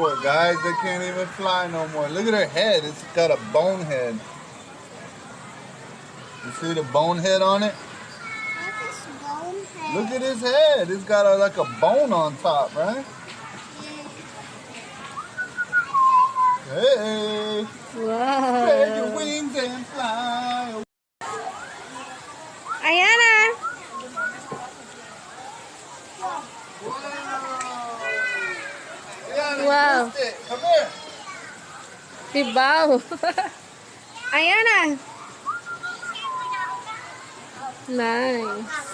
Poor guys, they can't even fly no more. Look at her head. It's got a bone head. You see the bone head on it? What's this bone head? Look at his head. It's got like a bone on top, right? Hey, spread your Wow. wings and fly. Ayana. Yeah, Wow. missed it. Come here. Tibaw. Ayana. Nice.